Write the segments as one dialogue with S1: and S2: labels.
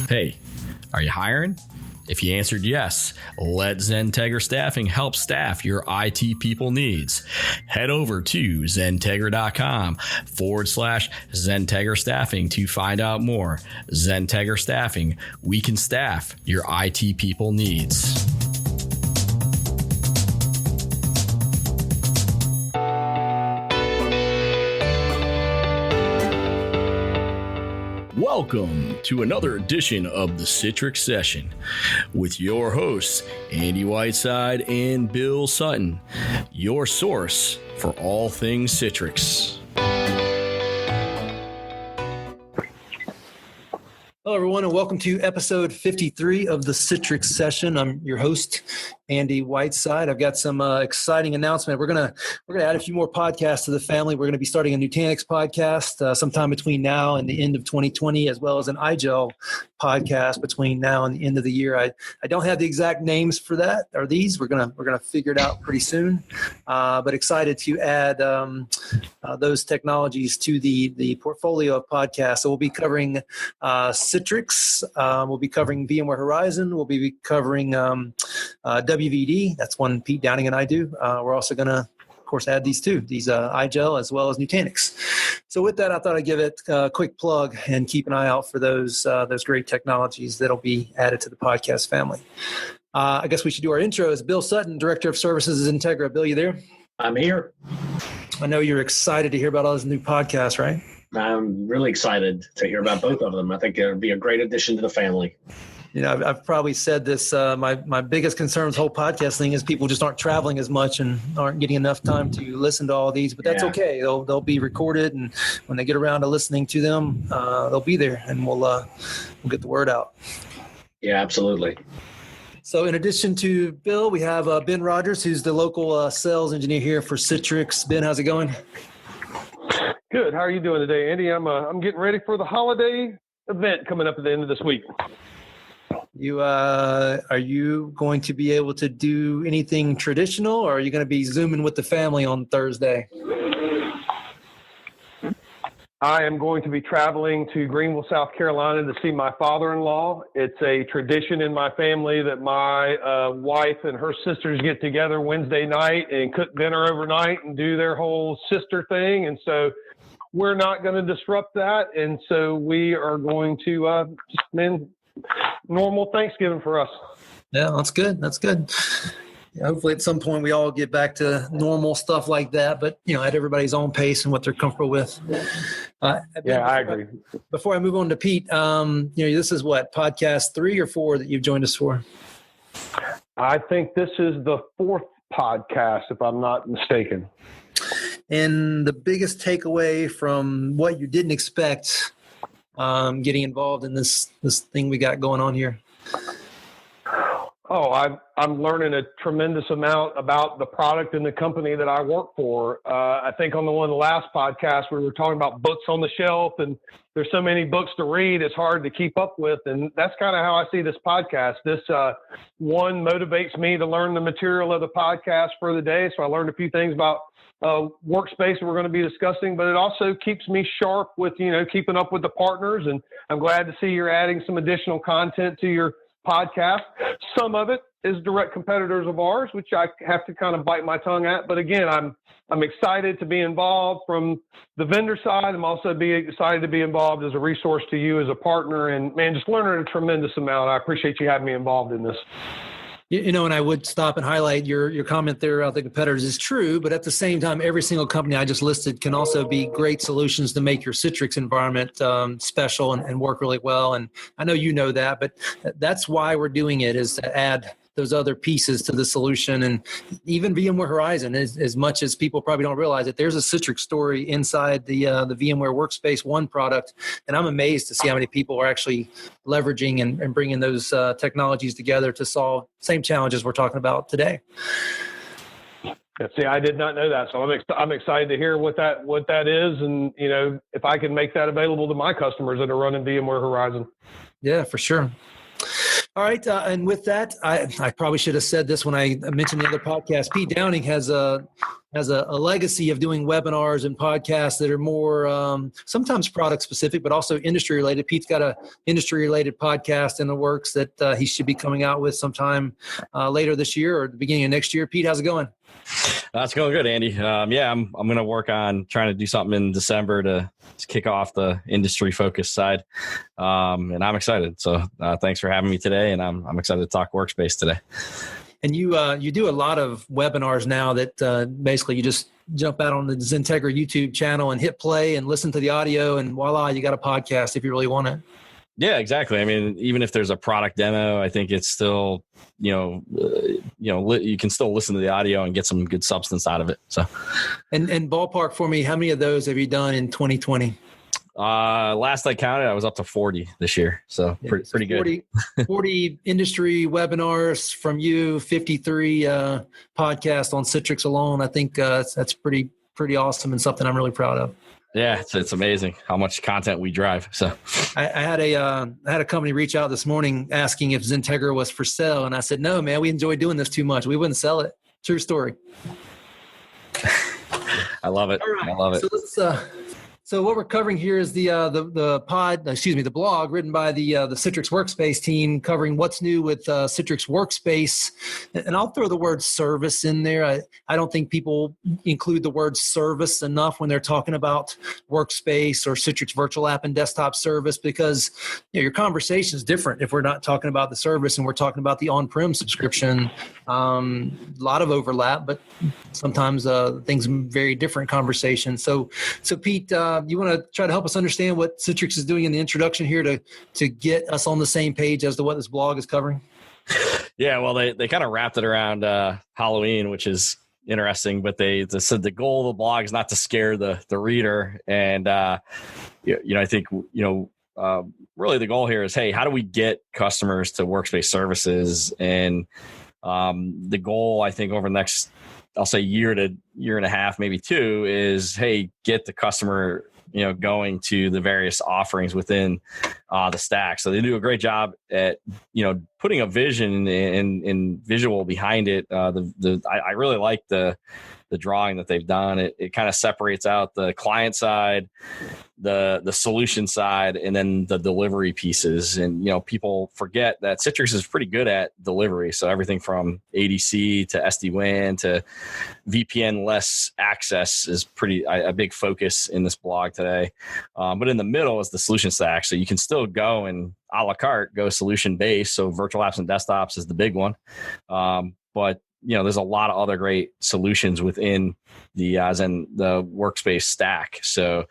S1: Hey, are you hiring? If you answered yes, let XenTegra Staffing help staff your IT people needs. Head over to XenTegra.com/XenTegra Staffing to find out more. XenTegra Staffing, we can staff your IT people needs. Welcome to another edition of the Citrix Session with your hosts, Andy Whiteside and Bill Sutton, your source for all things Citrix.
S2: Hello, everyone, and welcome to episode 53 of the Citrix Session. I'm your host, Andy Whiteside. I've got some exciting announcement. We're gonna add a few more podcasts to the family. We're gonna be starting a Nutanix podcast sometime between now and the end of 2020, as well as an iGel podcast between now and the end of the year. I don't have the exact names for that or these. We're gonna figure it out pretty soon. But excited to add those technologies to the portfolio of podcasts. So we'll be covering Citrix. We'll be covering VMware Horizon. We'll be covering WVD. That's one Pete Downing and I do. We're also going to, of course, add these iGel as well as Nutanix. So with that, I thought I'd give it a quick plug and keep an eye out for those great technologies that'll be added to the podcast family. I guess we should do our intros. Bill Sutton, Director of Services at XenTegra. Bill, you there?
S3: I'm here.
S2: I know you're excited to hear about all those new podcasts, right?
S3: I'm really excited to hear about both of them. I think it would be a great addition to the family.
S2: You know, I've probably said this. My biggest concern with the whole podcast thing is people just aren't traveling as much and aren't getting enough time to listen to all these. But that's okay. They'll be recorded, and when they get around to listening to them, they'll be there, and we'll get the word out.
S3: Yeah, absolutely.
S2: So in addition to Bill, we have Ben Rogers, who's the local sales engineer here for Citrix. Ben, how's it going?
S4: Good. How are you doing today, Andy? I'm getting ready for the holiday event coming up at the end of this week.
S2: Are you going to be able to do anything traditional, or are you going to be Zooming with the family on Thursday?
S4: I am going to be traveling to Greenville, South Carolina to see my father-in-law. It's a tradition in my family that my wife and her sisters get together Wednesday night and cook dinner overnight and do their whole sister thing. And so we're not going to disrupt that. And so we are going to just normal Thanksgiving for us.
S2: Yeah, that's good. That's good. Hopefully at some point we all get back to normal stuff like that, but at everybody's own pace and what they're comfortable with.
S4: I agree.
S2: Before I move on to Pete, this is what, podcast 3 or 4 that you've joined us for?
S4: I think this is the 4th podcast, if I'm not mistaken.
S2: And the biggest takeaway from what you didn't expect getting involved in this thing we got going on here?
S4: Oh, I'm learning a tremendous amount about the product and the company that I work for. I think on the last podcast, we were talking about books on the shelf, and there's so many books to read, it's hard to keep up with. And that's kind of how I see this podcast. This one motivates me to learn the material of the podcast for the day. So I learned a few things about Workspace that we're going to be discussing, but it also keeps me sharp with, keeping up with the partners. And I'm glad to see you're adding some additional content to your podcast. Some of it is direct competitors of ours, which I have to kind of bite my tongue at. But again, I'm excited to be involved from the vendor side. I'm also excited to be involved as a resource to you as a partner, and man, just learning a tremendous amount. I appreciate you having me involved in this.
S2: And I would stop and highlight your comment there about the competitors is true, but at the same time, every single company I just listed can also be great solutions to make your Citrix environment special and work really well. And I know you know that, but that's why we're doing it, is to add those other pieces to the solution. And even VMware Horizon, as much as people probably don't realize it, there's a Citrix story inside the VMware Workspace 1 product. And I'm amazed to see how many people are actually leveraging and bringing those technologies together to solve same challenges we're talking about today.
S4: See, I did not know that, so I'm excited to hear what that is, and if I can make that available to my customers that are running VMware Horizon.
S2: Yeah, for sure. All right. And with that, I probably should have said this when I mentioned the other podcast. Pete Downing has a legacy of doing webinars and podcasts that are more sometimes product specific, but also industry related. Pete's got a industry related podcast in the works that he should be coming out with sometime later this year or the beginning of next year. Pete, how's it going?
S5: That's going good, Andy. Yeah, I'm going to work on trying to do something in December to kick off the industry focused side. And I'm excited. So thanks for having me today. And I'm excited to talk workspace today.
S2: And you do a lot of webinars now that basically you just jump out on the XenTegra YouTube channel and hit play and listen to the audio, and voila, you got a podcast if you really want it.
S5: Yeah, exactly. I mean, even if there's a product demo, I think it's still, you can still listen to the audio and get some good substance out of it. So,
S2: and ballpark for me, how many of those have you done in 2020?
S5: Last I counted, I was up to 40 this year. So pretty good.
S2: 40 industry webinars from you, 53 podcasts on Citrix alone. I think that's pretty awesome and something I'm really proud of.
S5: Yeah, it's amazing how much content we drive. So
S2: I had a company reach out this morning asking if XenTegra was for sale, and I said, no, man, we enjoy doing this too much. We wouldn't sell it. True story.
S5: I love it.
S2: All right.
S5: I love it.
S2: So let's. So what we're covering here is the blog written by the Citrix Workspace team covering what's new with Citrix Workspace. And I'll throw the word service in there. I don't think people include the word service enough when they're talking about Workspace or Citrix Virtual App and Desktop Service, because your conversation is different if we're not talking about the service and we're talking about the on-prem subscription. A lot of overlap, but sometimes things very different conversations. So Pete, you want to try to help us understand what Citrix is doing in the introduction here to get us on the same page as to what this blog is covering?
S5: Yeah, well, they kind of wrapped it around Halloween, which is interesting, but they said the goal of the blog is not to scare the reader. And, I think, really the goal here is, hey, how do we get customers to Workspace services? And the goal, I think, over the next, I'll say year and a half, maybe two, is, hey, get the customer, going to the various offerings within the stack. So they do a great job at, putting a vision and visual behind it. I really like the drawing that they've done. It kind of separates out the client side, the solution side, and then the delivery pieces. And, people forget that Citrix is pretty good at delivery. So everything from ADC to SD-WAN to VPN-less access is a big focus in this blog today. But in the middle is the solution stack. So you can still go and a la carte go solution-based. So virtual apps and desktops is the big one. But there's a lot of other great solutions within the Workspace stack. So,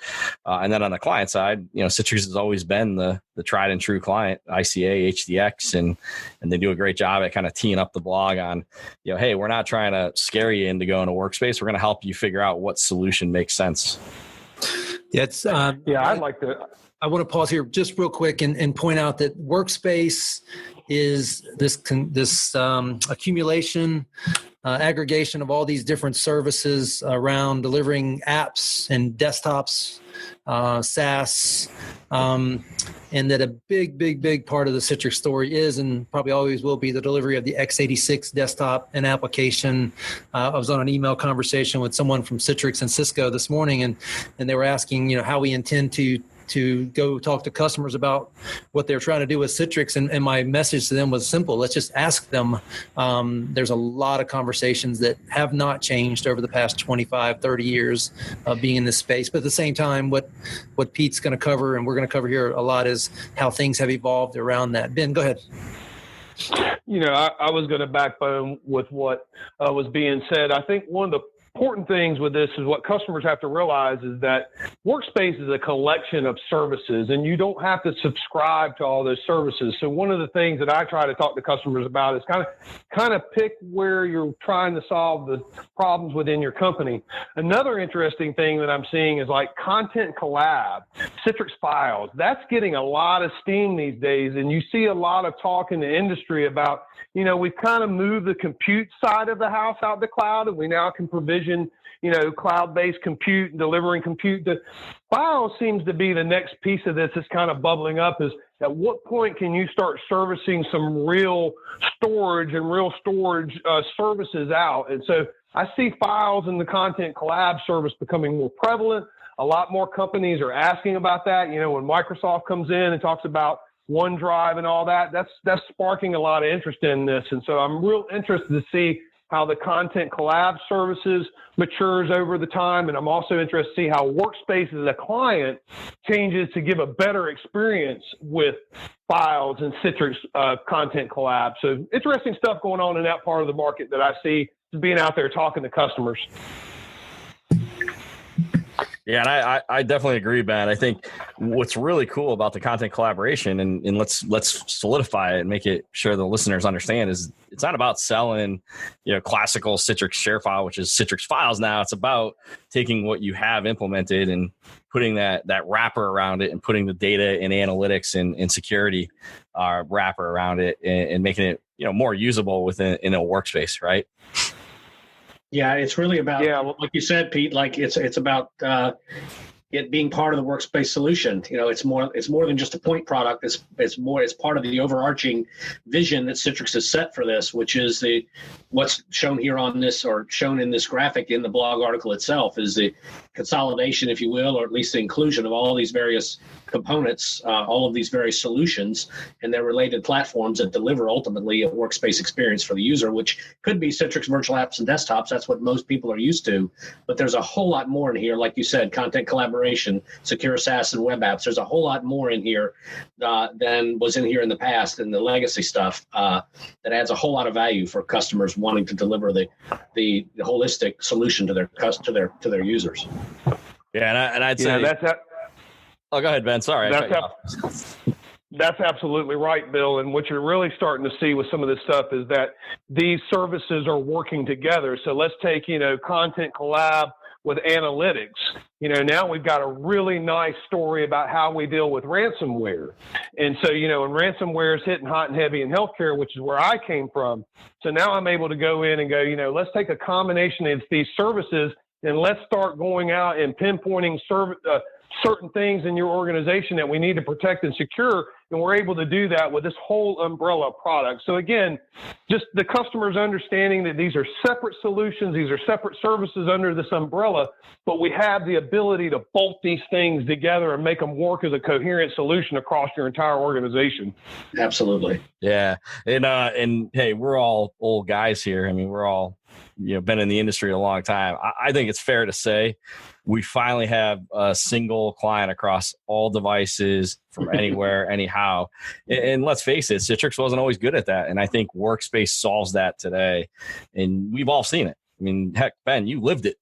S5: and then on the client side, Citrix has always been the tried and true client, ICA, HDX, and they do a great job at kind of teeing up the blog on, hey, we're not trying to scare you into going to Workspace. We're going to help you figure out what solution makes sense.
S2: Yeah, it's
S4: I'd like to.
S2: I want to pause here just real quick and point out that Workspace is this accumulation, aggregation of all these different services around delivering apps and desktops, SaaS, and that a big part of the Citrix story is, and probably always will be, the delivery of the x86 desktop and application. I was on an email conversation with someone from Citrix and Cisco this morning, and they were asking, how we intend to go talk to customers about what they're trying to do with Citrix. And my message to them was simple. Let's just ask them. There's a lot of conversations that have not changed over the past 25, 30 years of being in this space. But at the same time, what Pete's going to cover, and we're going to cover here a lot, is how things have evolved around that. Ben, go ahead.
S4: I was going to backbone with what was being said. I think one of the important things with this is what customers have to realize is that Workspace is a collection of services, and you don't have to subscribe to all those services. So one of the things that I try to talk to customers about is kind of pick where you're trying to solve the problems within your company. Another interesting thing that I'm seeing is like Content Collab. Citrix Files. That's getting a lot of steam these days, and you see a lot of talk in the industry about, we've kind of moved the compute side of the house out to cloud, and we now can provision, cloud-based compute and delivering compute. The Files seems to be the next piece of this that's kind of bubbling up. Is at what point can you start servicing some real storage services out? And so I see Files and the Content Collab service becoming more prevalent. A lot more companies are asking about that. When Microsoft comes in and talks about OneDrive and all that, that's sparking a lot of interest in this. And so I'm real interested to see how the Content Collab services matures over the time. And I'm also interested to see how Workspace as a client changes to give a better experience with Files and Citrix Content Collab. So interesting stuff going on in that part of the market that I see being out there talking to customers.
S5: Yeah, and I definitely agree, Ben. I think what's really cool about the content collaboration, and let's solidify it and make it sure the listeners understand, is it's not about selling, classical Citrix share file, which is Citrix Files now. It's about taking what you have implemented and putting that wrapper around it and putting the data and analytics and security wrapper around it and making it more usable in a workspace, right?
S3: Yeah, it's really about, like you said, Pete, like it's about it being part of the workspace solution. It's more than just a point product. It's part of the overarching vision that Citrix has set for this, which is what's shown here on this, or shown in this graphic in the blog article itself, is the consolidation, if you will, or at least the inclusion of all these various components, all of these various solutions and their related platforms that deliver ultimately a workspace experience for the user, which could be Citrix virtual apps and desktops. That's what most people are used to. But there's a whole lot more in here, like you said, content collaboration, secure SaaS and web apps. There's a whole lot more in here than was in here in the past, and the legacy stuff that adds a whole lot of value for customers wanting to deliver the holistic solution to their users.
S5: Yeah, and I'd say Oh, go ahead, Ben. Sorry.
S4: That's absolutely right, Bill. And what you're really starting to see with some of this stuff is that these services are working together. So let's take, Content Collab with analytics. Now we've got a really nice story about how we deal with ransomware. And so, and ransomware is hitting hot and heavy in healthcare, which is where I came from. So now I'm able to go in and go, let's take a combination of these services and let's start going out and pinpointing certain things in your organization that we need to protect and secure. And we're able to do that with this whole umbrella product. So again, just the customers understanding that these are separate solutions, these are separate services under this umbrella, but we have the ability to bolt these things together and make them work as a coherent solution across your entire organization.
S3: Absolutely.
S5: Yeah. And hey, we're all old guys here. I mean, we're all, been in the industry a long time. I think it's fair to say we finally have a single client across all devices from anywhere, anyhow. And let's face it, Citrix wasn't always good at that. And I think Workspace solves that today. And we've all seen it. I mean, heck, Ben, you lived it,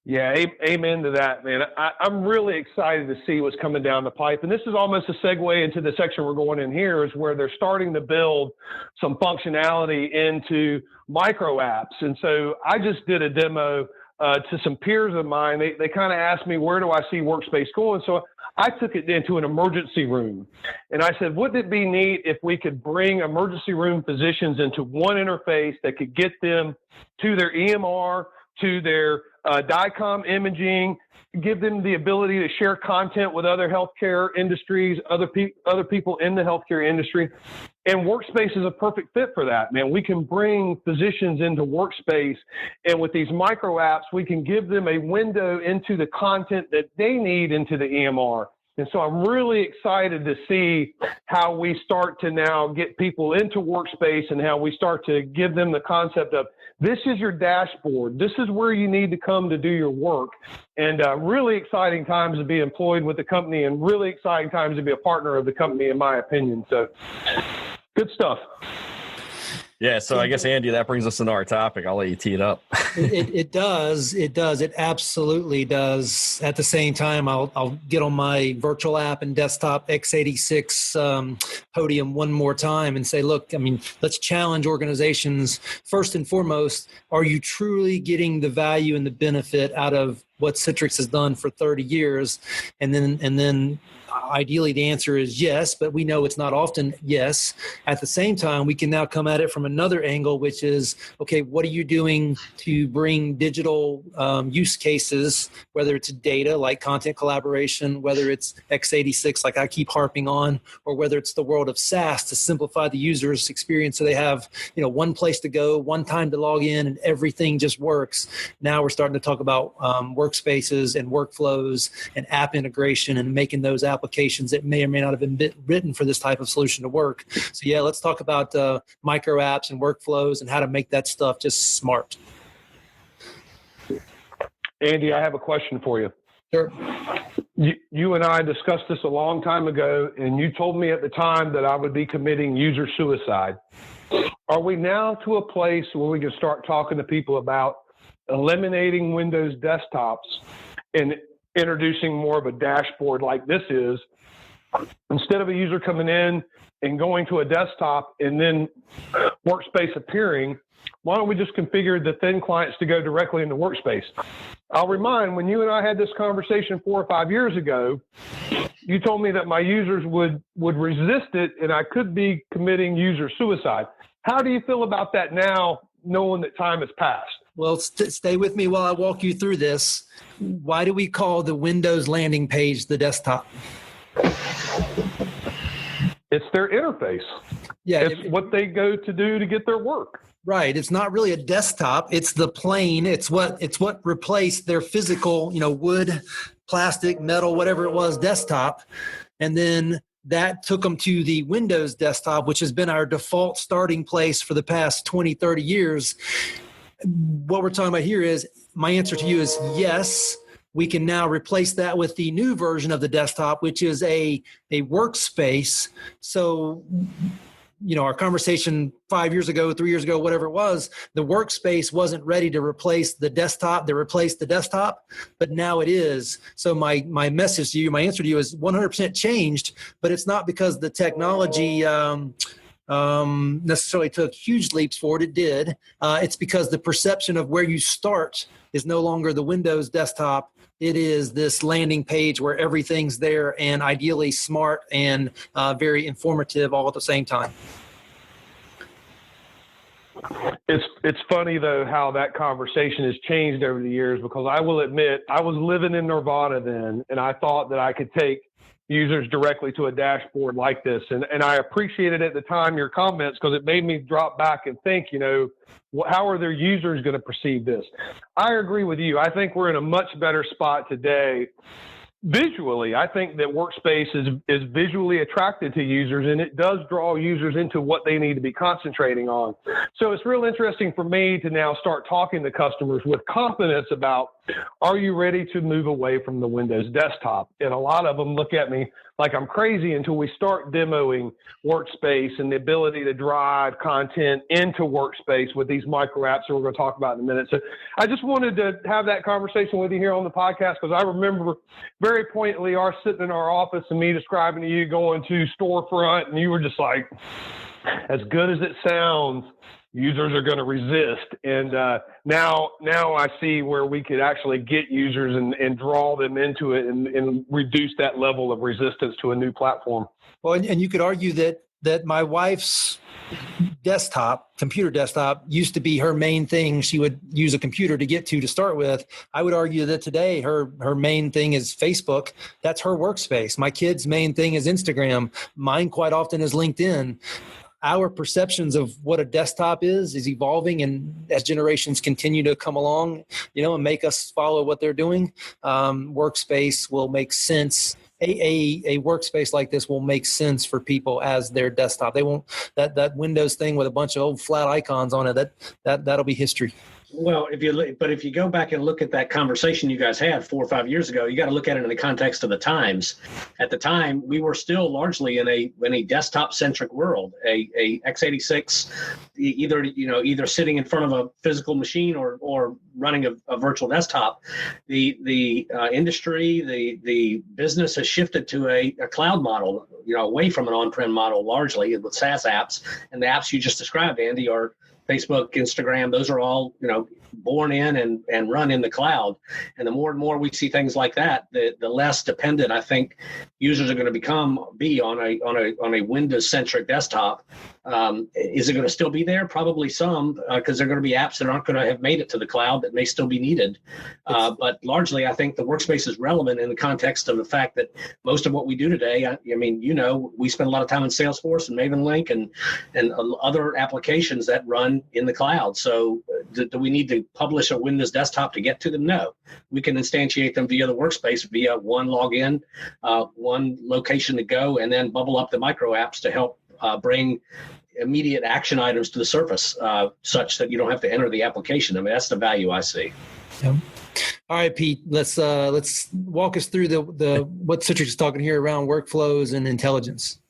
S4: Yeah, amen to that, man. I'm really excited to see what's coming down the pipe. And this is almost a segue into the section we're going in here, is where they're starting to build some functionality into micro apps. And so I just did a demo to some peers of mine. They kind of asked me, where do I see Workspace going? So I took it into an emergency room. And I said, wouldn't it be neat if we could bring emergency room physicians into one interface that could get them to their EMR, to their DICOM imaging, give them the ability to share content with other healthcare industries, other people in the healthcare industry. And Workspace is a perfect fit for that, man. We can bring physicians into Workspace, and with these micro apps, we can give them a window into the content that they need into the EMR. And so I'm really excited to see how we start to now get people into Workspace and how we start to give them the concept of, this is your dashboard. This is where you need to come to do your work. And really exciting times to be employed with the company, and really exciting times to be a partner of the company, in my opinion. So good stuff.
S5: Yeah, so I guess, Andy, that brings us into our topic. I'll let you tee it up.
S2: It does. It absolutely does. At the same time, I'll get on my virtual app and desktop x86 podium one more time and say, look, I mean, let's challenge organizations. First and foremost, are you truly getting the value and the benefit out of what Citrix has done for 30 years? And then ideally the answer is yes, but we know it's not often yes. At the same time, we can now come at it from another angle, which is, okay, what are you doing to bring digital use cases, whether it's data like content collaboration, whether it's x86 like I keep harping on, or whether it's the world of SaaS to simplify the user's experience so they have, one place to go, one time to log in, and everything just works. Now we're starting to talk about workspaces and workflows and app integration and making those applications that may or may not have been written for this type of solution to work. So yeah, let's talk about micro apps and workflows and how to make that stuff just smart.
S4: Andy, I have a question for you.
S2: Sure.
S4: You and I discussed this a long time ago, and you told me at the time that I would be committing user suicide. Are we now to a place where we can start talking to people about eliminating Windows desktops and introducing more of a dashboard like this is, instead of a user coming in and going to a desktop and then Workspace appearing? Why don't we just configure the thin clients to go directly into Workspace? I'll remind, when you and I had this conversation 4 or 5 years ago, you told me that my users would resist it and I could be committing user suicide. How do you feel about that now, knowing that time has passed?
S2: Well, stay with me while I walk you through this. Why do we call the Windows landing page the desktop?
S4: It's their interface.
S2: Yeah,
S4: it's what they go to do to get their work.
S2: Right. It's not really a desktop. It's the plane. It's what replaced their physical, wood, plastic, metal, whatever it was, desktop. And then that took them to the Windows desktop, which has been our default starting place for the past 20, 30 years. What we're talking about here is, my answer to you is yes. We can now replace that with the new version of the desktop, which is a workspace. So, our conversation 5 years ago, 3 years ago, whatever it was, the workspace wasn't ready to replace the desktop. They replaced the desktop, but now it is. So my message to you, my answer to you is 100% changed, but it's not because the technology necessarily took huge leaps forward. It did. It's because the perception of where you start is no longer the Windows desktop. It is this landing page where everything's there and ideally smart and very informative all at the same time.
S4: It's funny, though, how that conversation has changed over the years, because I will admit I was living in Nirvana then, and I thought that I could take users directly to a dashboard like this. And I appreciated at the time your comments, because it made me drop back and think, how are their users going to perceive this? I agree with you. I think we're in a much better spot today. Visually, I think that Workspace is visually attracted to users, and it does draw users into what they need to be concentrating on. So it's real interesting for me to now start talking to customers with confidence about, are you ready to move away from the Windows desktop? And a lot of them look at me like I'm crazy until we start demoing Workspace and the ability to drive content into Workspace with these micro apps that we're going to talk about in a minute. So I just wanted to have that conversation with you here on the podcast, because I remember very poignantly our sitting in our office and me describing to you going to storefront, and you were just like, as good as it sounds, users are going to resist. And now I see where we could actually get users and draw them into it and reduce that level of resistance to a new platform.
S2: Well, and you could argue that my wife's computer desktop used to be her main thing. She would use a computer to get to start with. I would argue that today her main thing is Facebook. That's her workspace. My kid's main thing is Instagram. Mine quite often is LinkedIn. Our perceptions of what a desktop is evolving, and as generations continue to come along, and make us follow what they're doing, Workspace will make sense. A workspace like this will make sense for people as their desktop. They won't that Windows thing with a bunch of old flat icons on it. That'll be history.
S3: Well, if you go back and look at that conversation you guys had 4 or 5 years ago, you got to look at it in the context of the times. At the time, we were still largely in a desktop centric world. A x86, either sitting in front of a physical machine or running a virtual desktop. The industry, the business has shifted to a cloud model, away from an on-prem model largely with SaaS apps, and the apps you just described, Andy, are Facebook, Instagram, those are all, born in and run in the cloud. And the more and more we see things like that, the less dependent I think users are going to be on a Windows centric desktop. Is it going to still be there? Probably some, because there are going to be apps that aren't going to have made it to the cloud that may still be needed. But largely, I think the workspace is relevant in the context of the fact that most of what we do today, we spend a lot of time in Salesforce and Maven Link and other applications that run in the cloud. So do we need to publish a Windows desktop to get to them? No. We can instantiate them via the workspace, via one login, one location to go, and then bubble up the micro apps to help bring immediate action items to the surface, such that you don't have to enter the application. I mean, that's the value I see.
S2: Yep. All right, Pete, let's walk us through the what Citrix is talking here around workflows and intelligence.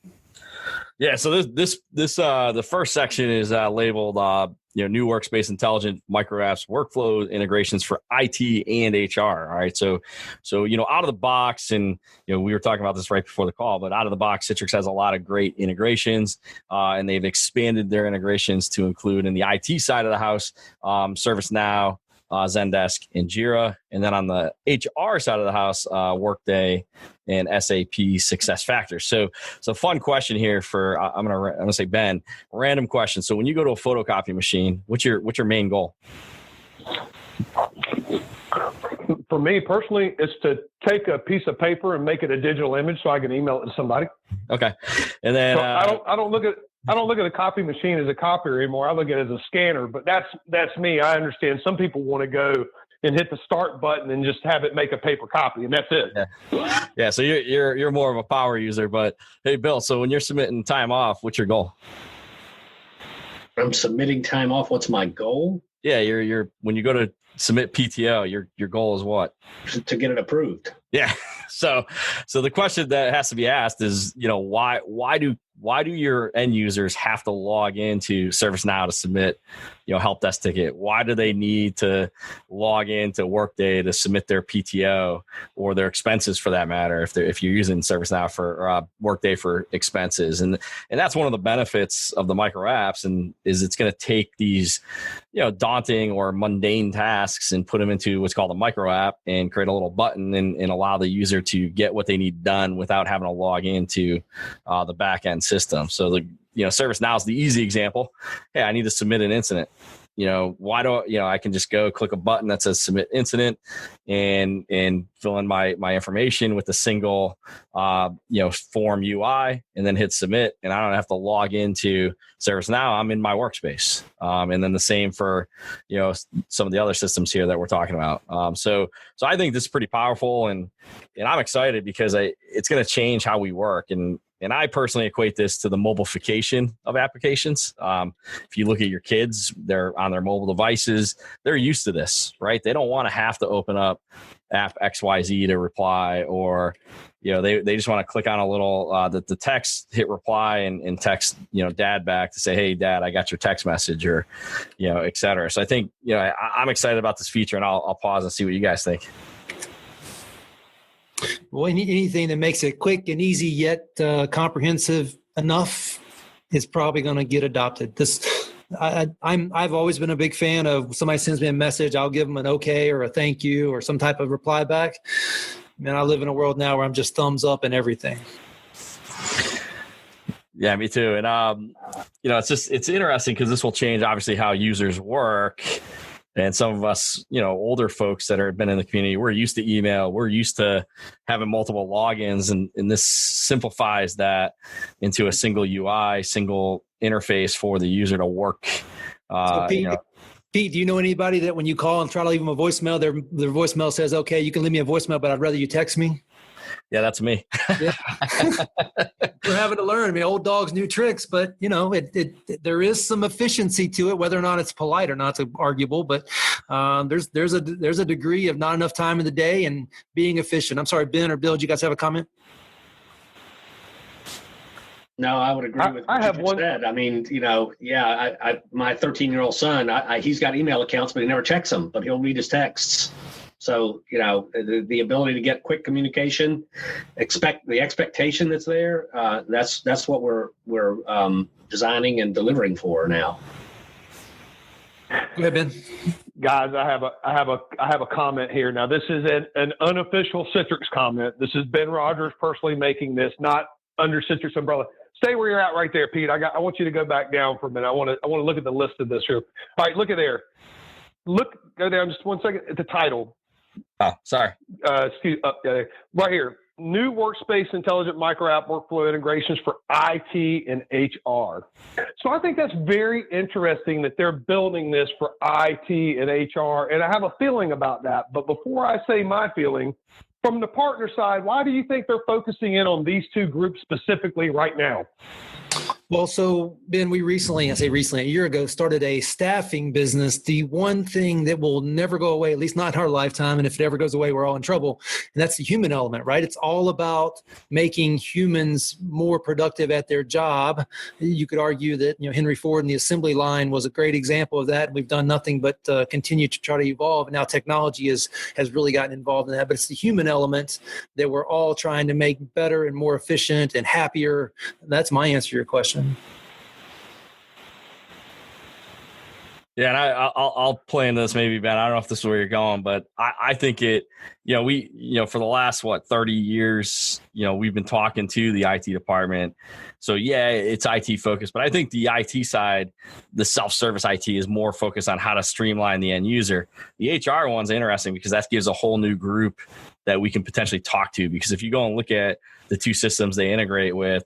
S5: Yeah, so this the first section is labeled new workspace intelligent micro apps workflow integrations for IT and HR. All right, so out of the box, and we were talking about this right before the call, but out of the box, Citrix has a lot of great integrations, and they've expanded their integrations to include in the IT side of the house, ServiceNow, Zendesk, and Jira, and then on the HR side of the house, Workday and SAP SuccessFactors. So fun question here for I'm gonna say Ben. Random question. So when you go to a photocopy machine, what's your main goal?
S4: For me personally, it's to take a piece of paper and make it a digital image so I can email it to somebody.
S5: Okay, and then
S4: so I don't look at a copy machine as a copier anymore. I look at it as a scanner. But that's me. I understand some people want to go and hit the start button and just have it make a paper copy, and that's it.
S5: Yeah. So you're more of a power user. But hey, Bill. So when you're submitting time off, what's your goal?
S3: I'm submitting time off. What's my goal?
S5: Yeah, you're when you go to submit PTO, your goal is what?
S3: To get it approved.
S5: Yeah. So the question that has to be asked is, why do your end users have to log into ServiceNow to submit, help desk ticket? Why do they need to log into Workday to submit their PTO or their expenses for that matter? If you're using ServiceNow for Workday for expenses, and that's one of the benefits of the micro apps, and is it's going to take these, daunting or mundane tasks and put them into what's called a micro app and create a little button and allow the user to get what they need done without having to log into the back end system. So ServiceNow is the easy example. Hey, I need to submit an incident. Why do I can just go click a button that says submit incident and fill in my information with a single form UI and then hit submit, and I don't have to log into ServiceNow. I'm in my workspace. And then the same for some of the other systems here that we're talking about. So I think this is pretty powerful, and I'm excited because it's going to change how we work. And I personally equate this to the mobileification of applications. If you look at your kids, they're on their mobile devices. They're used to this, right? They don't want to have to open up app XYZ to reply, or they just want to click on a little the text, hit reply, and text dad back to say, hey dad, I got your text message, or et cetera. So I think I'm excited about this feature, and I'll pause and see what you guys think.
S2: Well, anything that makes it quick and easy yet comprehensive enough is probably going to get adopted. I've always been a big fan of somebody sends me a message, I'll give them an okay or a thank you or some type of reply back. Man, I live in a world now where I'm just thumbs up and everything.
S5: Yeah, me too. And it's interesting because this will change obviously how users work. And some of us, older folks that have been in the community, we're used to email. We're used to having multiple logins, and this simplifies that into a single UI, single interface for the user to work.
S2: So Pete, do you know anybody that when you call and try to leave them a voicemail, their voicemail says, okay, you can leave me a voicemail, but I'd rather you text me?
S5: Yeah, that's me.
S2: Yeah. We're having to learn. I mean, old dogs, new tricks, but there is some efficiency to it. Whether or not it's polite or not, it's arguable. But there's a degree of not enough time in the day and being efficient. I'm sorry, Ben or Bill, did you guys have a comment?
S3: No, I would agree with what you just said. I mean, my 13-year-old son, he's got email accounts, but he never checks them. But he'll read his texts. So, the ability to get quick communication, the expectation that's there, that's what we're designing and delivering for now.
S2: Go ahead, Ben.
S4: Guys, I have a comment here. Now, this is an unofficial Citrix comment. This is Ben Rogers personally making this, not under Citrix umbrella. Stay where you're at right there, Pete. I want you to go back down for a minute. I want to look at the list of this here. All right, look at there. Go down just 1 second at the title.
S5: Oh, sorry.
S4: Right here. New Workspace Intelligent Micro App Workflow Integrations for IT and HR. So I think that's very interesting that they're building this for IT and HR, and I have a feeling about that. But before I say my feeling, from the partner side, why do you think they're focusing in on these two groups specifically right now?
S2: Well, so Ben, we recently, a year ago, started a staffing business. The one thing that will never go away, at least not in our lifetime, and if it ever goes away, we're all in trouble, and that's the human element, right? It's all about making humans more productive at their job. You could argue that, Henry Ford and the assembly line was a great example of that. We've done nothing but continue to try to evolve, and now technology has really gotten involved in that. But it's the human element that we're all trying to make better and more efficient and happier. That's my answer to your question.
S5: Yeah, and I'll play into this maybe, Ben. I don't know if this is where you're going, but I think it, for the last, 30 years, we've been talking to the IT department. So yeah, it's IT focused, but I think the IT side, the self-service IT is more focused on how to streamline the end user. The HR one's interesting because that gives a whole new group that we can potentially talk to, because if you go and look at the two systems they integrate with,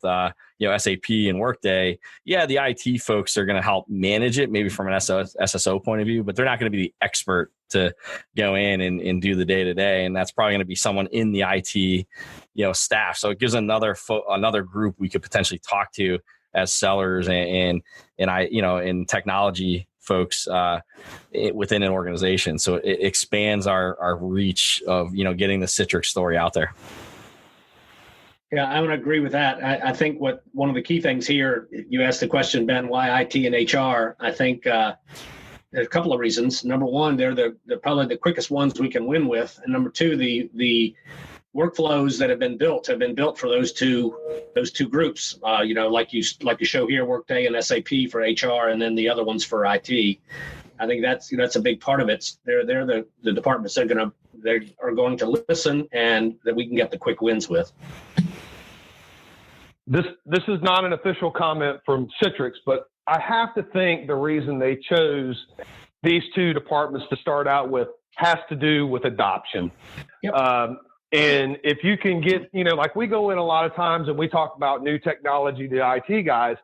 S5: SAP and Workday, yeah, the IT folks are going to help manage it, maybe from an SSO point of view, but they're not going to be the expert to go in and do the day-to-day. And that's probably going to be someone in the IT, staff. So it gives another group we could potentially talk to as sellers and technology folks within an organization. So it expands our reach of, getting the Citrix story out there.
S3: Yeah, I would agree with that. I think one of the key things here, you asked the question, Ben, why IT and HR? I think there's a couple of reasons. Number one, they're probably the quickest ones we can win with, and number two, the workflows that have been built for those two groups. Like you show here, Workday and SAP for HR, and then the other ones for IT. I think that's a big part of it. They're the departments that are going to listen, and that we can get the quick wins with.
S4: This is not an official comment from Citrix, but I have to think the reason they chose these two departments to start out with has to do with adoption.
S3: Yep.
S4: And if you can get, like we go in a lot of times and we talk about new technology to IT guys,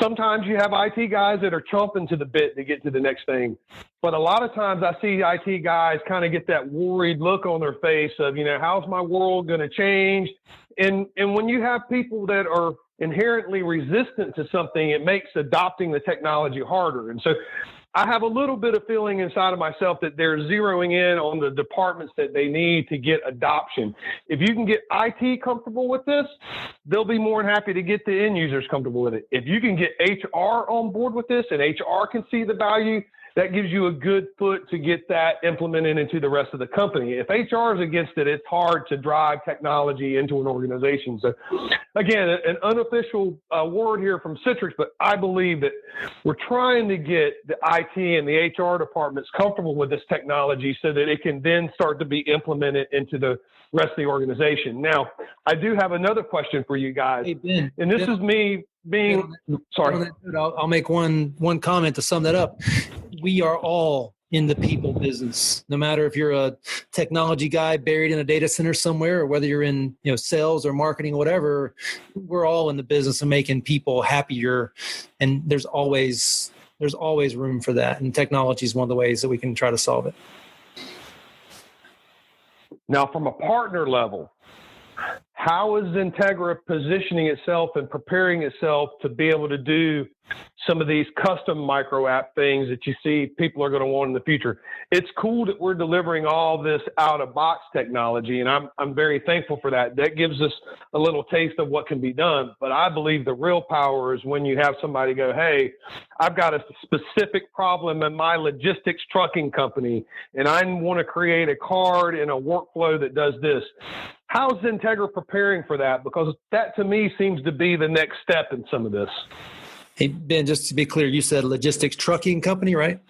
S4: sometimes you have IT guys that are chomping to the bit to get to the next thing. But a lot of times I see IT guys kind of get that worried look on their face of, how's my world going to change? And when you have people that are inherently resistant to something, it makes adopting the technology harder. And so I have a little bit of feeling inside of myself that they're zeroing in on the departments that they need to get adoption. If you can get IT comfortable with this, they'll be more than happy to get the end users comfortable with it. If you can get HR on board with this and HR can see the value, that gives you a good foot to get that implemented into the rest of the company. If HR is against it, it's hard to drive technology into an organization. So again, an unofficial word here from Citrix, but I believe that we're trying to get the IT and the HR departments comfortable with this technology so that it can then start to be implemented into the rest of the organization. Now, I do have another question for you guys.
S2: Hey, Ben,
S4: and this is me being, sorry.
S2: I'll make one comment to sum that up. We are all in the people business, no matter if you're a technology guy buried in a data center somewhere, or whether you're in sales or marketing or whatever. We're all in the business of making people happier, and there's always room for that. And technology is one of the ways that we can try to solve it.
S4: Now, from a partner level, how is XenTegra positioning itself and preparing itself to be able to do some of these custom micro app things that you see people are going to want in the future? It's cool that we're delivering all this out of box technology, and I'm very thankful for that. That gives us a little taste of what can be done. But I believe the real power is when you have somebody go, hey, I've got a specific problem in my logistics trucking company, and I want to create a card and a workflow that does this. How's XenTegra preparing for that? Because that to me seems to be the next step in some of this.
S2: Hey, Ben, just to be clear, you said logistics trucking company, right?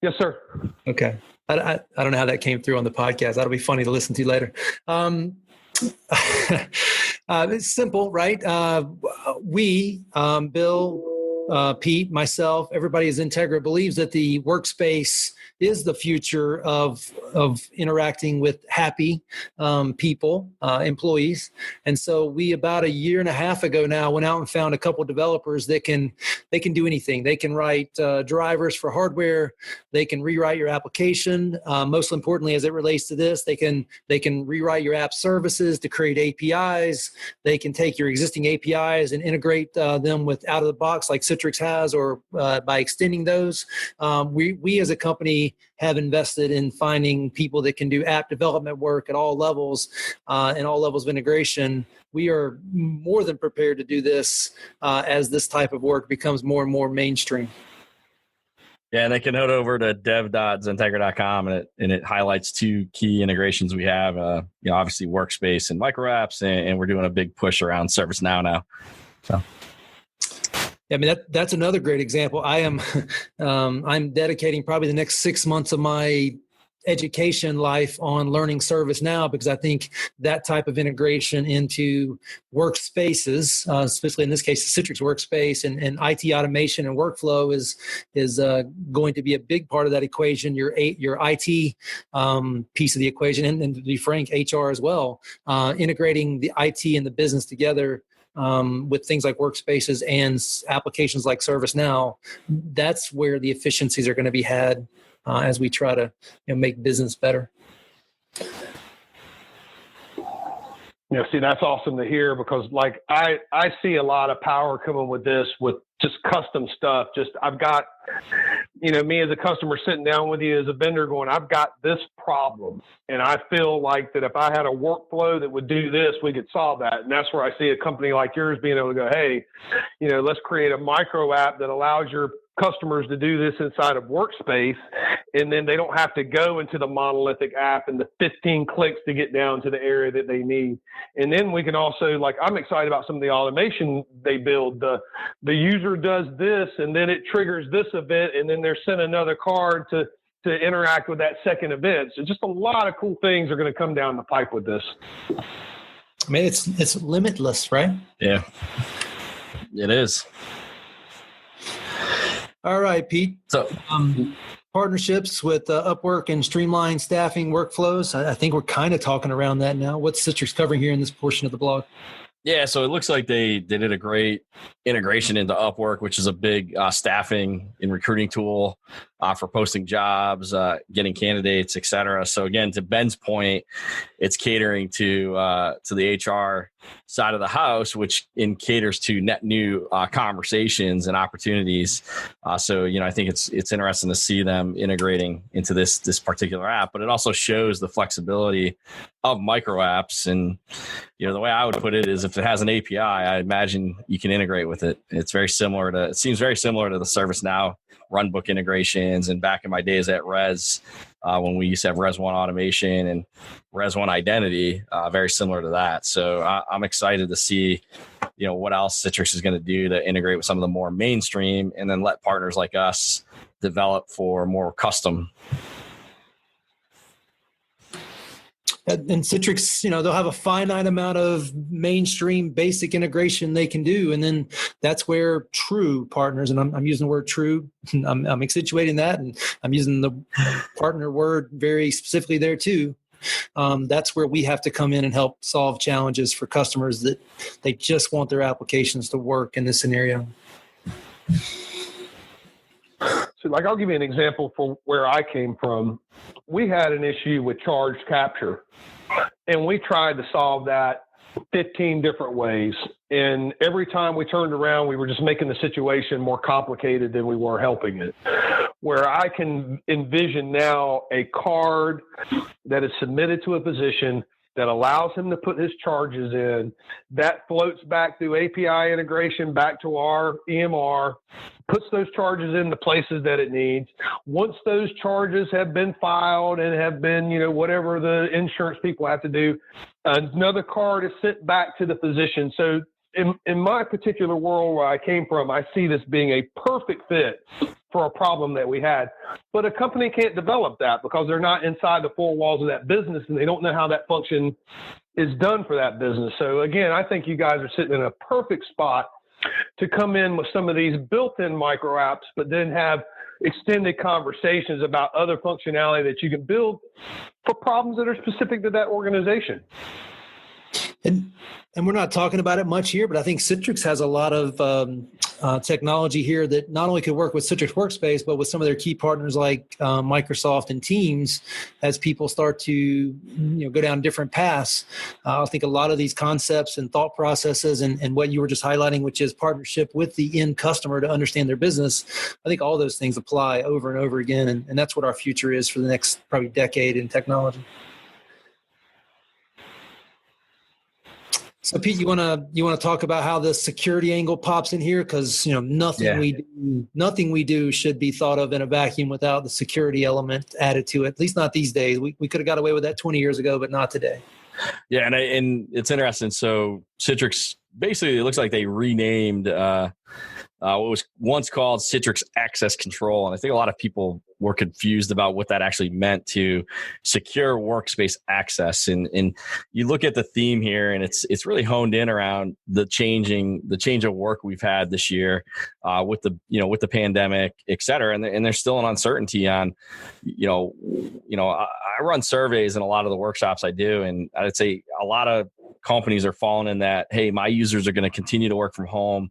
S4: Yes, sir.
S2: Okay. I don't know how that came through on the podcast. That'll be funny to listen to later. It's simple, right? We, Bill, Pete, myself, everybody at XenTegra believes that the workspace is the future of interacting with happy people, employees. And so we, about a year and a half ago now, went out and found a couple of developers that can do anything. They can write drivers for hardware. They can rewrite your application. Most importantly, as it relates to this, they can rewrite your app services to create APIs. They can take your existing APIs and integrate them with out of the box like Citrix has, or by extending those. We as a company have invested in finding people that can do app development work at all levels and all levels of integration. We are more than prepared to do this as this type of work becomes more and more mainstream.
S5: Yeah, and they can head over to dev.xentegra.com, and it highlights two key integrations we have. Obviously Workspace and micro apps, and we're doing a big push around ServiceNow now. So.
S2: I mean, that's another great example. I'm dedicating probably the next 6 months of my education life on learning ServiceNow, because I think that type of integration into workspaces, especially in this case, the Citrix Workspace and IT automation and workflow is going to be a big part of that equation. Your IT piece of the equation, and to be frank, HR as well, integrating the IT and the business together. With things like workspaces and applications like ServiceNow, that's where the efficiencies are going to be had as we try to make business better.
S4: Yeah, see, that's awesome to hear, because like I see a lot of power coming with this, with just custom stuff. Just I've got, me as a customer sitting down with you as a vendor going, I've got this problem, and I feel like that if I had a workflow that would do this, we could solve that. And that's where I see a company like yours being able to go, hey, let's create a micro app that allows your customers to do this inside of Workspace, and then they don't have to go into the monolithic app and the 15 clicks to get down to the area that they need. And then we can also, like, I'm excited about some of the automation they build. The user does this, and then it triggers this event, and then they're sent another card to interact with that second event. So just a lot of cool things are going to come down the pipe with this.
S2: I mean, it's limitless, right?
S5: Yeah, it is.
S2: All right, Pete.
S5: So
S2: partnerships with Upwork and streamlined staffing workflows. I think we're kind of talking around that now. What's Citrix covering here in this portion of the blog?
S5: Yeah, so it looks like they did a great integration into Upwork, which is a big staffing and recruiting tool for posting jobs, getting candidates, et cetera. So again, to Ben's point, it's catering to the HR side of the house, which caters to net new conversations and opportunities. So I think it's interesting to see them integrating into this particular app, but it also shows the flexibility of micro apps. And the way I would put it is, if it has an API, I imagine you can integrate with it. It seems very similar to the ServiceNow runbook integrations. And back in my days at Res, when we used to have Res 1 automation and Res 1 identity, very similar to that. So I'm excited to see, what else Citrix is going to do to integrate with some of the more mainstream, and then let partners like us develop for more custom.
S2: And Citrix, they'll have a finite amount of mainstream basic integration they can do. And then that's where true partners, and I'm using the word true, I'm accentuating that, and I'm using the partner word very specifically there too. That's where we have to come in and help solve challenges for customers that they just want their applications to work in this scenario.
S4: So, I'll give you an example for where I came from. We had an issue with charge capture, and we tried to solve that 15 different ways. And every time we turned around, we were just making the situation more complicated than we were helping it. Where I can envision now a card that is submitted to a position that allows him to put his charges in, that floats back through API integration back to our EMR, puts those charges in the places that it needs. Once those charges have been filed and have been, whatever the insurance people have to do, another card is sent back to the physician. So in my particular world where I came from, I see this being a perfect fit for a problem that we had. But a company can't develop that because they're not inside the four walls of that business, and they don't know how that function is done for that business. So again, I think you guys are sitting in a perfect spot to come in with some of these built-in micro apps, but then have extended conversations about other functionality that you can build for problems that are specific to that organization.
S2: And we're not talking about it much here, but I think Citrix has a lot of technology here that not only could work with Citrix Workspace, but with some of their key partners like Microsoft and Teams. As people start to go down different paths, I think a lot of these concepts and thought processes and what you were just highlighting, which is partnership with the end customer to understand their business, I think all those things apply over and over again, and that's what our future is for the next probably decade in technology. So Pete, you want to talk about how the security angle pops in here? Because nothing we do should be thought of in a vacuum without the security element added to it. At least not these days. We could have got away with that 20 years ago, but not today.
S5: Yeah, and it's interesting. So Citrix, basically, it looks like they renamed what was once called Citrix Access Control, and I think a lot of people were confused about what that actually meant to secure workspace access. And you look at the theme here, and it's really honed in around the change of work we've had this year with the pandemic, et cetera. And there's still an uncertainty on, I run surveys in a lot of the workshops I do, and I'd say a lot of companies are falling in that, hey, my users are going to continue to work from home,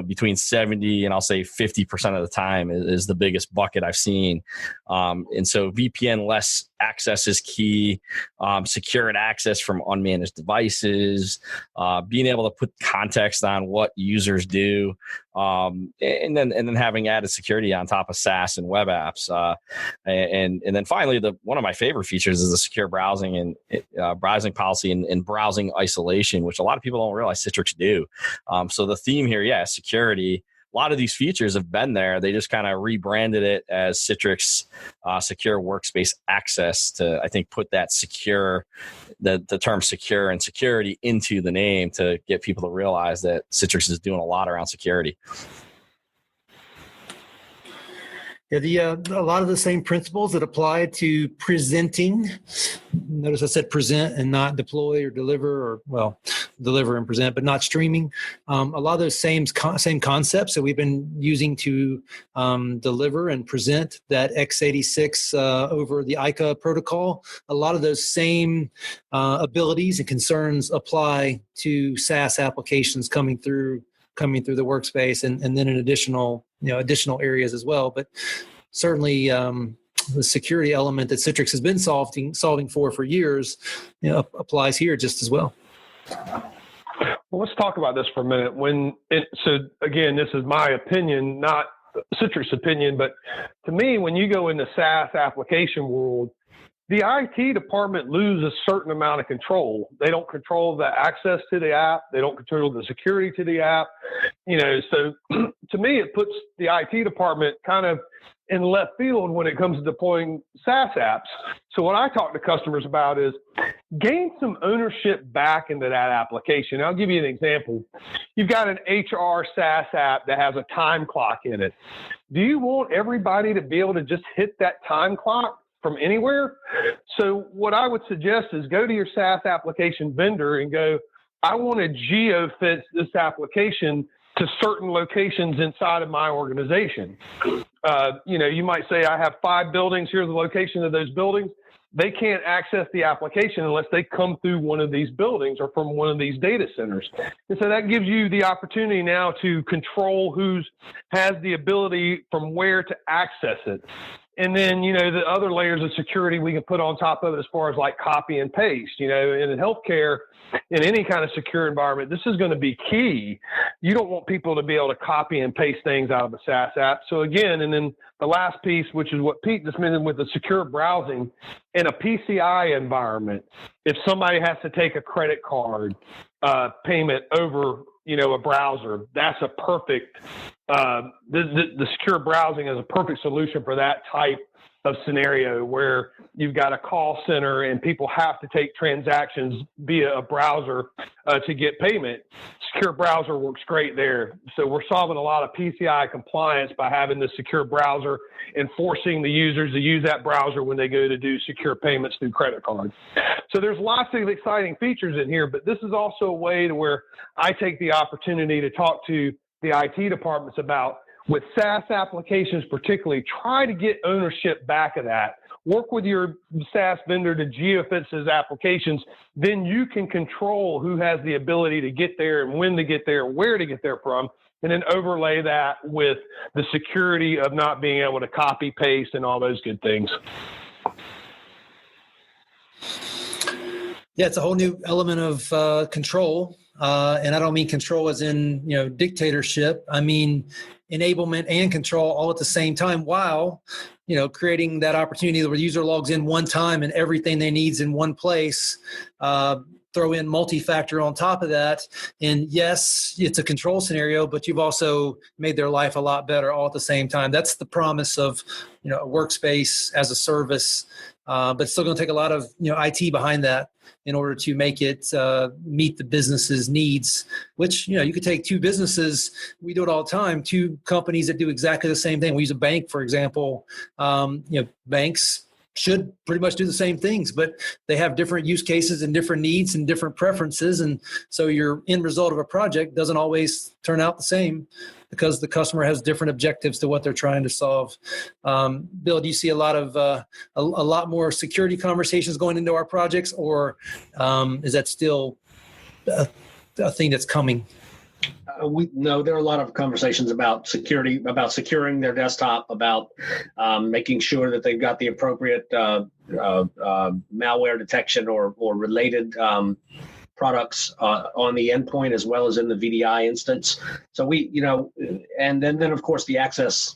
S5: between 70 and I'll say 50% of the time is the biggest bucket I've seen. And so VPN-less access is key. Secured access from unmanaged devices, being able to put context on what users do, and then having added security on top of SaaS and web apps. And then finally, one of my favorite features is the secure browsing and browsing policy and browsing isolation, which a lot of people don't realize Citrix do. So the theme here, security. A lot of these features have been there. They just kind of rebranded it as Citrix Secure Workspace Access to, I think, put that the term secure and security into the name to get people to realize that Citrix is doing a lot around security.
S2: Yeah, a lot of the same principles that apply to presenting. Notice I said present and not deploy or deliver, deliver and present, but not streaming. A lot of those same concepts that we've been using to deliver and present that x86 over the ICA protocol. A lot of those same abilities and concerns apply to SaaS applications coming through the workspace and then in additional areas as well. But certainly the security element that Citrix has been solving for years applies here just as well.
S4: Well, let's talk about this for a minute. So again, this is my opinion, not Citrix opinion, but to me, when you go in the SaaS application world, the IT department loses a certain amount of control. They don't control the access to the app. They don't control the security to the app. So to me, it puts the IT department kind of in left field when it comes to deploying SaaS apps. So what I talk to customers about is gain some ownership back into that application. I'll give you an example. You've got an HR SaaS app that has a time clock in it. Do you want everybody to be able to just hit that time clock from anywhere? So what I would suggest is go to your SaaS application vendor and go, I want to geo-fence this application to certain locations inside of my organization. You might say, I have 5 buildings. Here's the location of those buildings. They can't access the application unless they come through one of these buildings or from one of these data centers. And so that gives you the opportunity now to control who has the ability from where to access it. And then, the other layers of security we can put on top of it as far as like copy and paste, in healthcare, in any kind of secure environment, this is going to be key. You don't want people to be able to copy and paste things out of a SaaS app. So again, and then the last piece, which is what Pete just mentioned with the secure browsing in a PCI environment, if somebody has to take a credit card payment over, a browser, that's a perfect, the secure browsing is a perfect solution for that type of scenario where you've got a call center and people have to take transactions via a browser to get payment. Secure browser works great there. So we're solving a lot of PCI compliance by having the secure browser and forcing the users to use that browser when they go to do secure payments through credit cards. So there's lots of exciting features in here, but this is also a way to where I take the opportunity to talk to the IT departments about, with SaaS applications particularly, try to get ownership back of that. Work with your SaaS vendor to geofence those applications. Then you can control who has the ability to get there and when to get there, where to get there from, and then overlay that with the security of not being able to copy, paste, and all those good things.
S2: Yeah, it's a whole new element of control. And I don't mean control as in, dictatorship. I mean enablement and control all at the same time, while, creating that opportunity where the user logs in one time and everything they need is in one place. Throw in multi-factor on top of that. And yes, it's a control scenario, but you've also made their life a lot better all at the same time. That's the promise of, a workspace as a service. But it's still going to take a lot of, IT behind that in order to make it meet the business's needs, which, you could take two businesses. We do it all the time, two companies that do exactly the same thing. We use a bank, for example. Banks should pretty much do the same things, but they have different use cases and different needs and different preferences. And so your end result of a project doesn't always turn out the same because the customer has different objectives to what they're trying to solve. Bill, do you see a lot of a lot more security conversations going into our projects, or is that still a thing that's coming?
S3: No, there are a lot of conversations about security, about securing their desktop, about making sure that they've got the appropriate malware detection or related products on the endpoint as well as in the VDI instance. So we, and then of course the access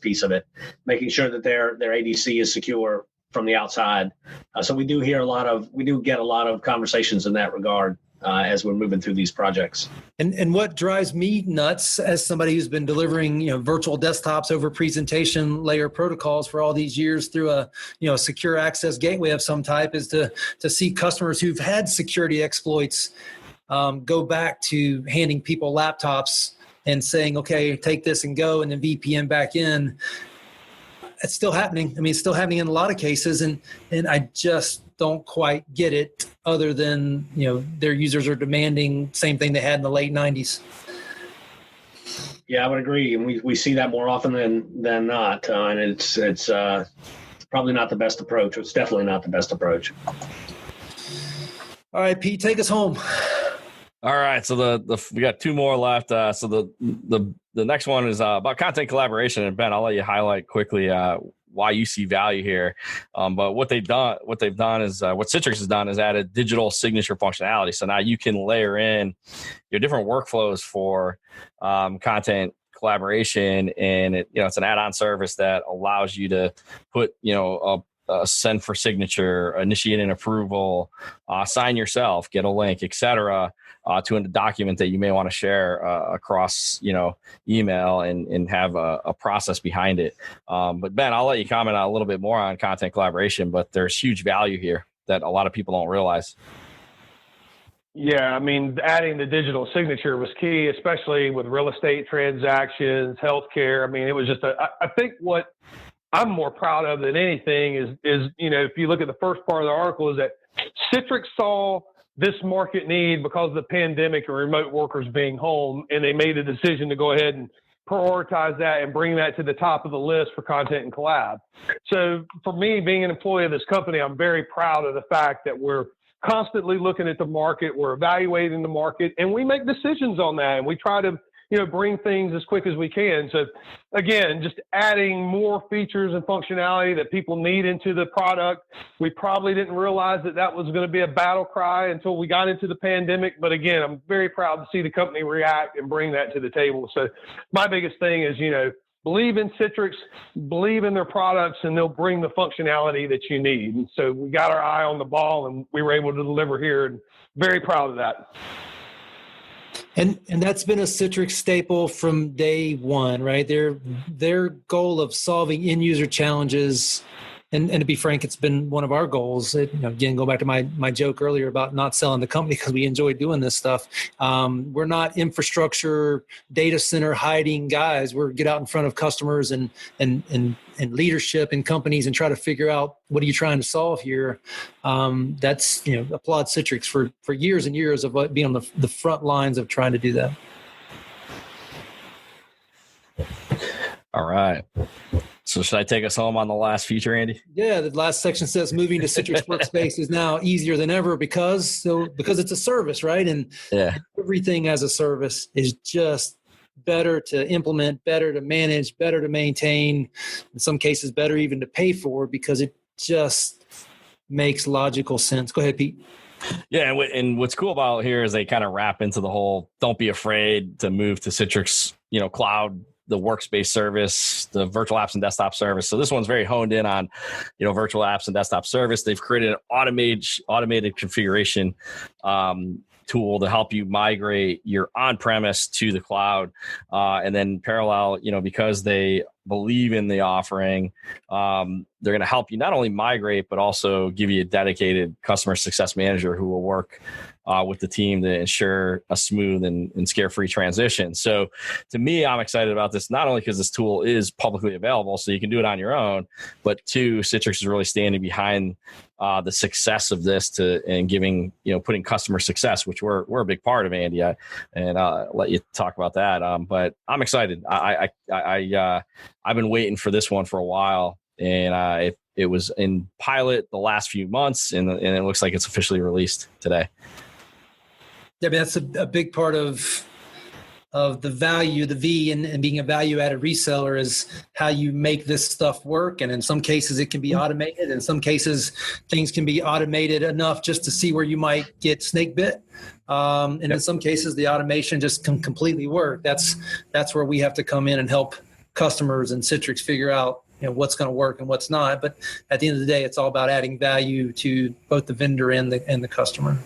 S3: piece of it, making sure that their ADC is secure from the outside. So we do get a lot of conversations in that regard. As we're moving through these projects.
S2: And what drives me nuts as somebody who's been delivering, virtual desktops over presentation layer protocols for all these years through a, secure access gateway of some type, is to see customers who've had security exploits go back to handing people laptops and saying, okay, take this and go, and then VPN back in. It's still happening. I mean, it's still happening in a lot of cases, and I just don't quite get it, other than, their users are demanding same thing they had in the late 90s.
S3: Yeah, I would agree. And we see that more often than not. And it's probably not the best approach. It's definitely not the best approach.
S2: All right, Pete, take us home.
S5: All right, so we got two more left. So the next one is about content collaboration. And Ben, I'll let you highlight quickly why you see value here. But what they've done is what Citrix has done is added digital signature functionality. So now you can layer in your different workflows for content collaboration, and it's an add-on service that allows you to put a send for signature, initiate an approval, sign yourself, get a link, etc. To a document that you may want to share across, email and have a process behind it. But Ben, I'll let you comment a little bit more on content collaboration, but there's huge value here that a lot of people don't realize.
S4: Yeah, I mean, adding the digital signature was key, especially with real estate transactions, healthcare. I mean, it was just I think what I'm more proud of than anything is if you look at the first part of the article, is that Citrix saw this market need because of the pandemic and remote workers being home, and they made a decision to go ahead and prioritize that and bring that to the top of the list for content and collab. So for me, being an employee of this company, I'm very proud of the fact that we're constantly looking at the market, we're evaluating the market, and we make decisions on that, and we try to bring things as quick as we can. So again, just adding more features and functionality that people need into the product. We probably didn't realize that was going to be a battle cry until we got into the pandemic. But again, I'm very proud to see the company react and bring that to the table. So my biggest thing is, believe in Citrix, believe in their products, and they'll bring the functionality that you need. And so we got our eye on the ball, and we were able to deliver here, and very proud of that.
S2: And that's been a Citrix staple from day one, right? Their goal of solving end user challenges, and to be frank, it's been one of our goals. Again, go back to my joke earlier about not selling the company because we enjoy doing this stuff. We're not infrastructure data center hiding guys. We're get out in front of customers and leadership in companies and try to figure out what are you trying to solve here. That's applaud Citrix for years and years of being on the front lines of trying to do that.
S5: All right. So should I take us home on the last feature, Andy?
S2: Yeah, the last section says moving to Citrix Workspace is now easier than ever because it's a service, right? And everything as a service is just better to implement, better to manage, better to maintain, in some cases better even to pay for because it just makes logical sense. Go ahead, Pete.
S5: Yeah, and what's cool about here is they kind of wrap into the whole don't be afraid to move to Citrix, cloud, the workspace service, the virtual apps and desktop service. So this one's very honed in on, virtual apps and desktop service. They've created an automated configuration tool to help you migrate your on-premise to the cloud. And then parallel, because they believe in the offering, they're going to help you not only migrate, but also give you a dedicated customer success manager who will work with the team to ensure a smooth and scare-free transition. So to me, I'm excited about this, not only because this tool is publicly available, so you can do it on your own, but two, Citrix is really standing behind the success of this and giving, putting customer success, which we're a big part of, Andy, and I'll let you talk about that. But I'm excited. I've been waiting for this one for a while, and it was in pilot the last few months, and it looks like it's officially released today.
S2: Yeah, that's a big part of the value, the V, and being a value-added reseller is how you make this stuff work. And in some cases, it can be automated. In some cases, things can be automated enough just to see where you might get snake bit. In some cases, the automation just can completely work. That's where we have to come in and help customers and Citrix figure out what's going to work and what's not. But at the end of the day, it's all about adding value to both the vendor and the customer.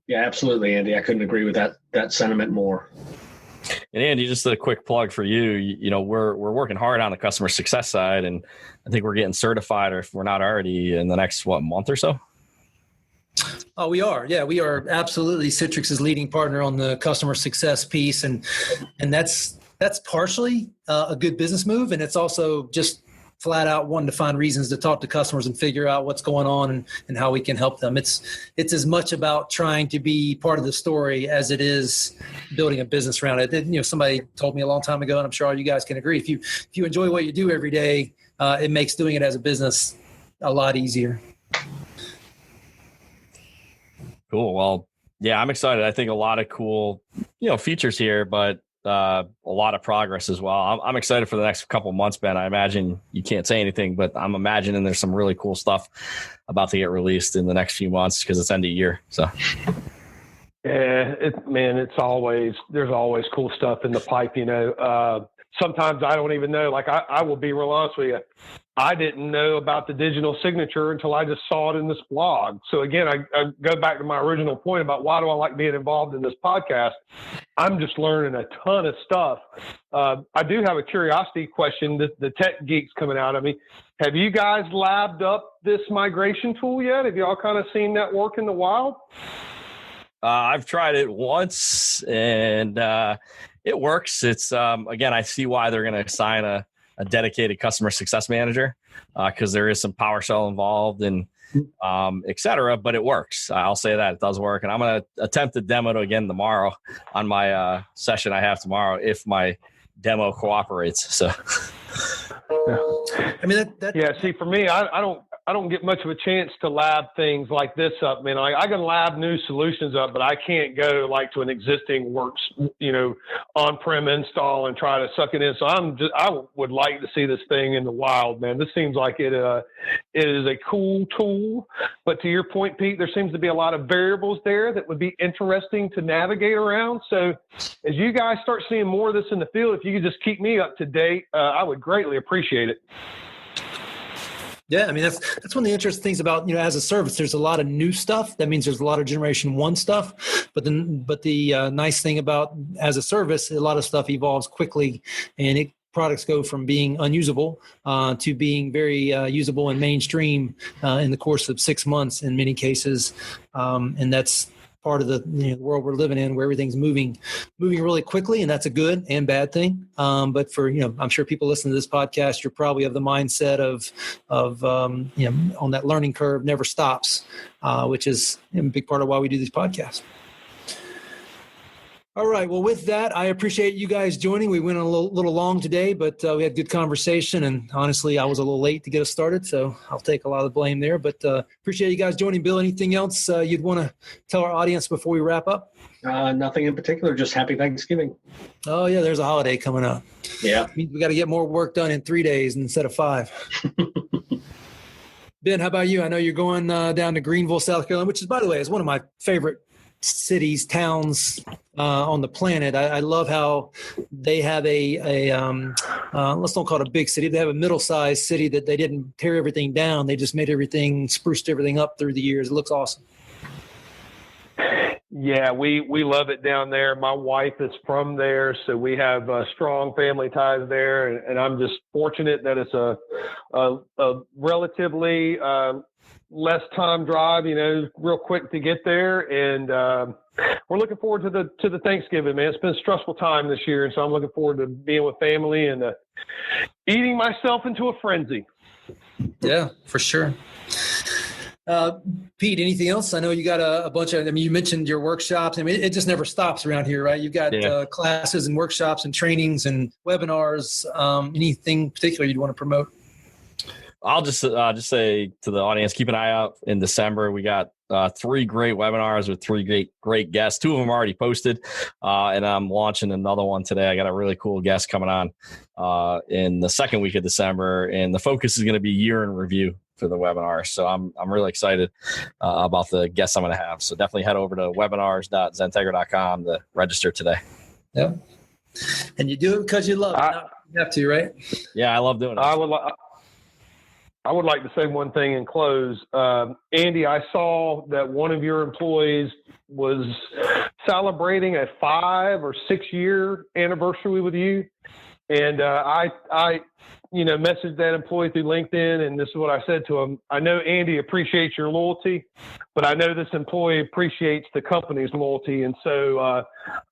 S3: Yeah, absolutely, Andy. I couldn't agree with that sentiment more.
S5: And Andy, just a quick plug for you. We're working hard on the customer success side, and I think we're getting certified, or if we're not already, in the next month or so.
S2: Oh, we are. Yeah, we are absolutely Citrix's leading partner on the customer success piece, and that's partially a good business move, and it's also just flat out wanting to find reasons to talk to customers and figure out what's going on and how we can help them. It's as much about trying to be part of the story as it is building a business around it. Somebody told me a long time ago, and I'm sure all you guys can agree, if you enjoy what you do every day, it makes doing it as a business a lot easier.
S5: Cool. Well, yeah, I'm excited. I think a lot of cool, features here, but a lot of progress as well. I'm excited for the next couple of months, Ben. I imagine you can't say anything, but I'm imagining there's some really cool stuff about to get released in the next few months because it's end of year. So,
S4: yeah, there's always cool stuff in the pipe. Sometimes I don't even know. Like I will be real honest with you. I didn't know about the digital signature until I just saw it in this blog. So again, I go back to my original point about why do I like being involved in this podcast. I'm just learning a ton of stuff. I do have a curiosity question. The tech geeks coming out of me. Have you guys labbed up this migration tool yet? Have y'all kind of seen that work in the wild?
S5: I've tried it once, and it works. It's again, I see why they're going to assign a dedicated customer success manager because there is some PowerShell involved and et cetera, but it works. I'll say that it does work. And I'm going to attempt to demo it again tomorrow on my session I have tomorrow if my demo cooperates. So,
S2: I mean,
S4: see, for me, I don't get much of a chance to lab things like this up. Man, I can lab new solutions up, but I can't go like to an existing works, on-prem install and try to suck it in. So I would like to see this thing in the wild, man. This seems like it is a cool tool, but to your point, Pete, there seems to be a lot of variables there that would be interesting to navigate around. So as you guys start seeing more of this in the field, if you could just keep me up to date, I would greatly appreciate it.
S2: Yeah, I mean that's one of the interesting things about, as a service. There's a lot of new stuff. That means there's a lot of generation 1 stuff. But the nice thing about as a service, a lot of stuff evolves quickly, and products go from being unusable to being very usable and mainstream in the course of 6 months in many cases, and that's part of the world we're living in, where everything's moving really quickly, and that's a good and bad thing. But for I'm sure people listening to this podcast, you're probably of the mindset of on that learning curve never stops, which is a big part of why we do these podcasts. All right. Well, with that, I appreciate you guys joining. We went a little long today, but we had good conversation. And honestly, I was a little late to get us started, so I'll take a lot of the blame there. But appreciate you guys joining. Bill, anything else you'd want to tell our audience before we wrap up?
S3: Nothing in particular. Just happy Thanksgiving.
S2: Oh, yeah. There's a holiday coming up.
S3: Yeah.
S2: We got to get more work done in 3 days instead of 5. Ben, how about you? I know you're going down to Greenville, South Carolina, which is, by the way, is one of my favorite cities, towns on the planet. I love how they have let's don't call it a big city. They have a middle-sized city that they didn't tear everything down. They just made spruced everything up through the years. It looks awesome.
S4: Yeah, we love it down there. My wife is from there, so we have strong family ties there, and I'm just fortunate that it's a relatively less time drive, real quick to get there. And we're looking forward to the Thanksgiving, man. It's been a stressful time this year, and so I'm looking forward to being with family and eating myself into a frenzy.
S2: Yeah, for sure. Pete, anything else? I know you got a bunch of, you mentioned your workshops. It just never stops around here, right? You've got classes and workshops and trainings and webinars. Anything particular you'd want to promote?
S5: I'll just say to the audience, keep an eye out in December. We got 3 great webinars with 3 great guests. 2 of them already posted, and I'm launching another one today. I got a really cool guest coming on in the second week of December, and the focus is going to be year in review for the webinar. So I'm really excited about the guests I'm going to have. So definitely head over to webinars.XenTegra.com to register today.
S2: Yep. And you do it because you love it. You have to, right?
S5: Yeah, I love doing it.
S4: I would like to say one thing and close. Andy, I saw that one of your employees was celebrating a 5 or 6 year anniversary with you. And I messaged that employee through LinkedIn, and this is what I said to him. I know Andy appreciates your loyalty, but I know this employee appreciates the company's loyalty. And so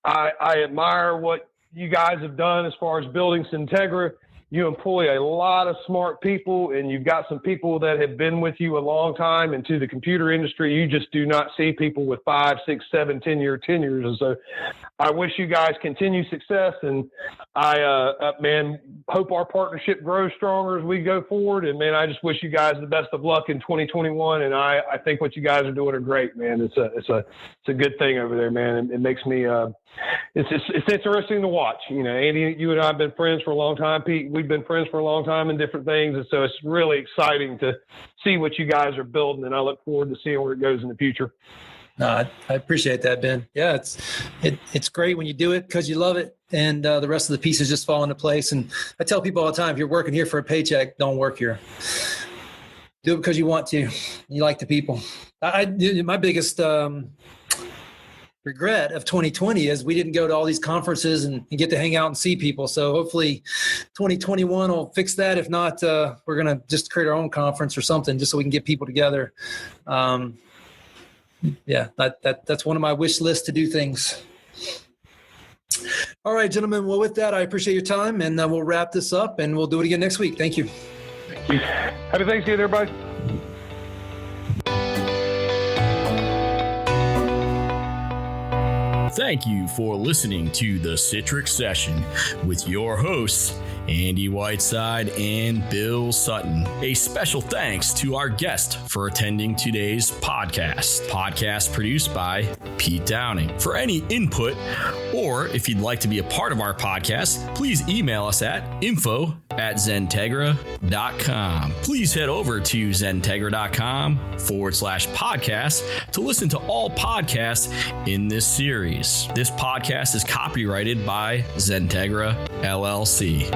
S4: I admire what you guys have done as far as building XenTegra. You employ a lot of smart people, and you've got some people that have been with you a long time. And to the computer industry, you just do not see people with 5, 6, 7, 10-year tenures. And so I wish you guys continued success, and I, hope our partnership grows stronger as we go forward. And man, I just wish you guys the best of luck in 2021. And I think what you guys are doing are great, man. It's a good thing over there, man. It makes me, it's interesting to watch. Andy, you and I have been friends for a long time. Pete, we've been friends for a long time in different things. And so it's really exciting to see what you guys are building. And I look forward to seeing where it goes in the future.
S2: I appreciate that, Ben. Yeah, it's great when you do it because you love it, and the rest of the pieces just fall into place. And I tell people all the time, if you're working here for a paycheck, don't work here. Do it because you want to. You like the people. My biggest regret of 2020 is we didn't go to all these conferences and get to hang out and see people. So hopefully 2021 will fix that. If not, we're going to just create our own conference or something just so we can get people together. That's one of my wish lists to do things. All right, gentlemen. Well, with that, I appreciate your time, and we'll wrap this up, and we'll do it again next week. Thank you.
S4: Thank you. Happy Thanksgiving, everybody.
S1: Thank you for listening to the Citrix Session with your hosts, Andy Whiteside and Bill Sutton. A special thanks to our guest for attending today's podcast produced by Pete Downing. For any input, or if you'd like to be a part of our podcast, please email us at info@XenTegra.com. Please head over to XenTegra.com/podcast to listen to all podcasts in this series. This podcast is copyrighted by XenTegra LLC.